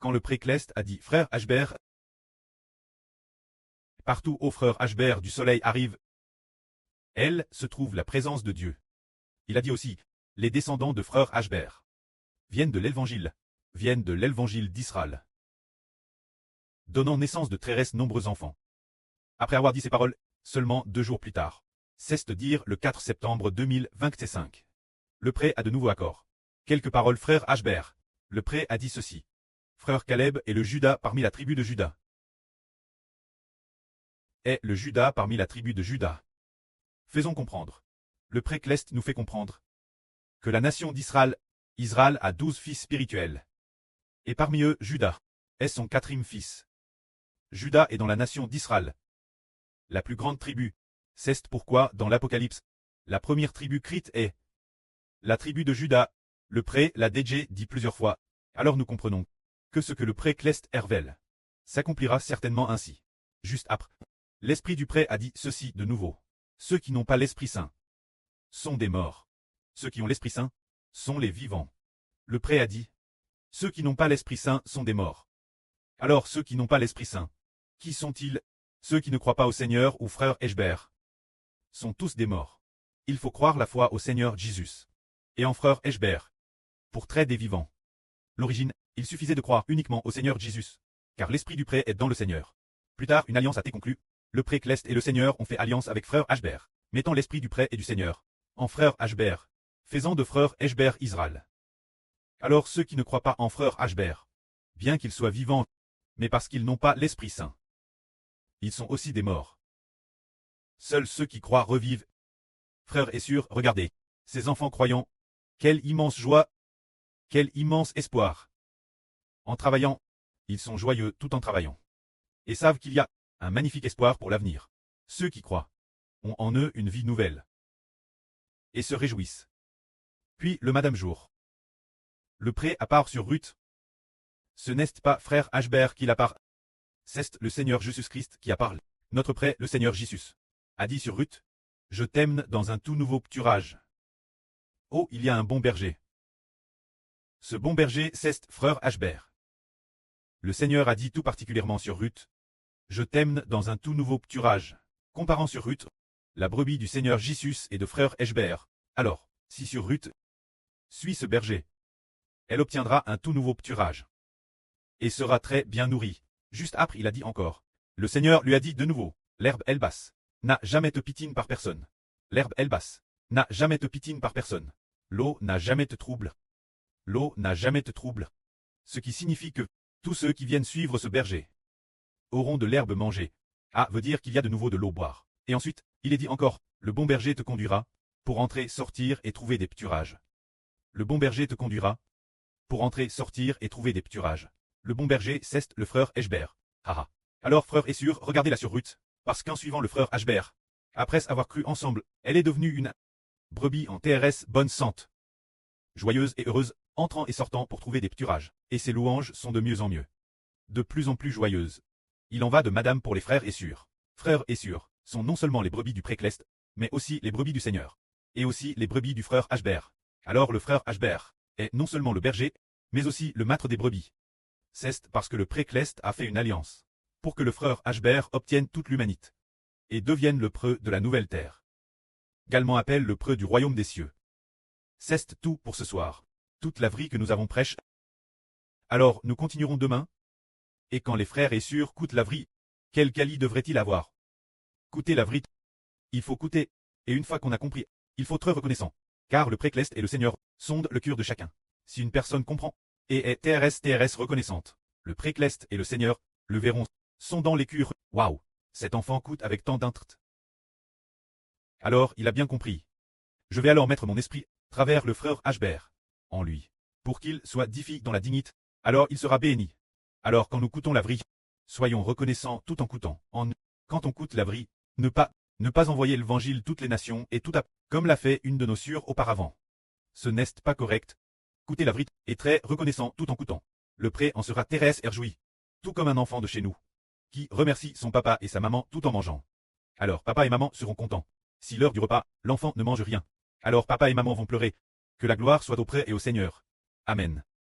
quand le précleste a dit « Frère Ashbert », partout ô frère Ashbert du soleil arrive, elle se trouve la présence de Dieu. Il a dit aussi « Les descendants de frère Ashbert viennent de l'évangile d'Israël, donnant naissance de très nombreux enfants. » Après avoir dit ces paroles, seulement 2 jours plus tard, c'est-à-dire le 4 septembre 2025, le prêtre a de nouveau accord. Quelques paroles frère Ashbert. Le prêtre a dit ceci. Frère Caleb est le Judas parmi la tribu de Juda. Est le Judas parmi la tribu de Juda. Faisons comprendre. Le précleste nous fait comprendre que la nation d'Israël, Israël a 12 fils spirituels. Et parmi eux, Judas est son 4e fils. Judas est dans la nation d'Israël, la plus grande tribu. C'est pourquoi, dans l'Apocalypse, la première tribu crite est la tribu de Judas. Le prêtre l'a déjà dit plusieurs fois. Alors nous comprenons que ce que le précleste révèle s'accomplira certainement ainsi. Juste après, l'esprit du prêtre a dit ceci de nouveau. Ceux qui n'ont pas l'Esprit Saint sont des morts. Ceux qui ont l'Esprit Saint sont les vivants. Le prêtre a dit, ceux qui n'ont pas l'Esprit Saint sont des morts. Alors ceux qui n'ont pas l'Esprit Saint, qui sont-ils? Ceux qui ne croient pas au Seigneur ou frère Ashbert sont tous des morts. Il faut croire la foi au Seigneur Jésus et en frère Ashbert pour traiter des vivants. L'origine, il suffisait de croire uniquement au Seigneur Jésus, car l'esprit du prêtre est dans le Seigneur. Plus tard, une alliance a été conclue. Le précleste et le Seigneur ont fait alliance avec frère Ashbert, mettant l'esprit du prêtre et du Seigneur en frère Ashbert, faisant de frère Ashbert Israël. Alors ceux qui ne croient pas en frère Ashbert, bien qu'ils soient vivants, mais parce qu'ils n'ont pas l'Esprit Saint, ils sont aussi des morts. Seuls ceux qui croient revivent. Frères et sœurs, regardez, ces enfants croyants, quelle immense joie, quel immense espoir. En travaillant, ils sont joyeux tout en travaillant, et savent qu'il y a un magnifique espoir pour l'avenir. Ceux qui croient ont en eux une vie nouvelle, et se réjouissent. Puis le Madame Jour. Le prêtre appart sur Ruth. Ce n'est pas frère Ashbert qui l'appart, c'est le Seigneur Jésus-Christ qui a parlé. Notre prêtre, le Seigneur Jésus, a dit sur Ruth, je t'aime dans un tout nouveau pâturage. Oh, il y a un bon berger. Ce bon berger, c'est frère Ashbert. Le Seigneur a dit tout particulièrement sur Ruth, je t'aime dans un tout nouveau pâturage. Comparant sur Ruth, la brebis du Seigneur Jésus et de frère Ashbert. Alors, si sur Ruth suit ce berger, elle obtiendra un tout nouveau pâturage et sera très bien nourrie. Juste après, il a dit encore. Le Seigneur lui a dit de nouveau, l'herbe elle basse n'a jamais te pitine par personne. L'herbe elle basse n'a jamais te pitine par personne. L'eau n'a jamais te trouble. L'eau n'a jamais te trouble. Ce qui signifie que tous ceux qui viennent suivre ce berger auront de l'herbe mangée. Ah, veut dire qu'il y a de nouveau de l'eau boire. Et ensuite, il est dit encore, le bon berger te conduira pour entrer, sortir et trouver des pâturages. Le bon berger te conduira pour entrer, sortir et trouver des pâturages. Le bon berger, c'est le frère Ashbert. Haha. Alors frère et sœur, regardez-la sur Ruth, parce qu'en suivant le frère Ashbert, après avoir cru ensemble, elle est devenue une brebis en TRS bonne sente, joyeuse et heureuse, entrant et sortant pour trouver des pâturages. Et ses louanges sont de mieux en mieux, de plus en plus joyeuses. Il en va de madame pour les frères et sœurs. Frères et sœurs sont non seulement les brebis du précleste, mais aussi les brebis du Seigneur, et aussi les brebis du frère Ashbert. Alors le frère Ashbert est non seulement le berger, mais aussi le maître des brebis. C'est parce que le précleste a fait une alliance, pour que le frère Ashbert obtienne toute l'humanité, et devienne le preux de la nouvelle terre. Également appelle le preux du royaume des cieux. C'est tout pour ce soir, toute la vie que nous avons prêche. Alors nous continuerons demain. Et quand les frères et sœurs coûtent la vie, quel quali devrait-il avoir? Coûter la vie. Il faut coûter, et une fois qu'on a compris, il faut être reconnaissant, car le précleste et le Seigneur sondent le cœur de chacun. Si une personne comprend, et est TRS reconnaissante, le précleste et le Seigneur le verront, sondant les cœurs. Waouh, cet enfant coûte avec tant d'intérêt. Alors il a bien compris. Je vais alors mettre mon esprit, travers le frère Ashbert, en lui, pour qu'il soit difficile dans la dignité, alors il sera béni. Alors quand nous coûtons la vie, soyons reconnaissants tout en coûtant. Quand on coûte la vie, ne pas envoyer l'évangile toutes les nations et tout à comme l'a fait une de nos sœurs auparavant. Ce n'est pas correct. Coûter la vie est très reconnaissant tout en coûtant. Le prêt en sera terrestre et réjoui, tout comme un enfant de chez nous, qui remercie son papa et sa maman tout en mangeant. Alors papa et maman seront contents. Si l'heure du repas, l'enfant ne mange rien, alors papa et maman vont pleurer. Que la gloire soit au prêtre et au Seigneur. Amen.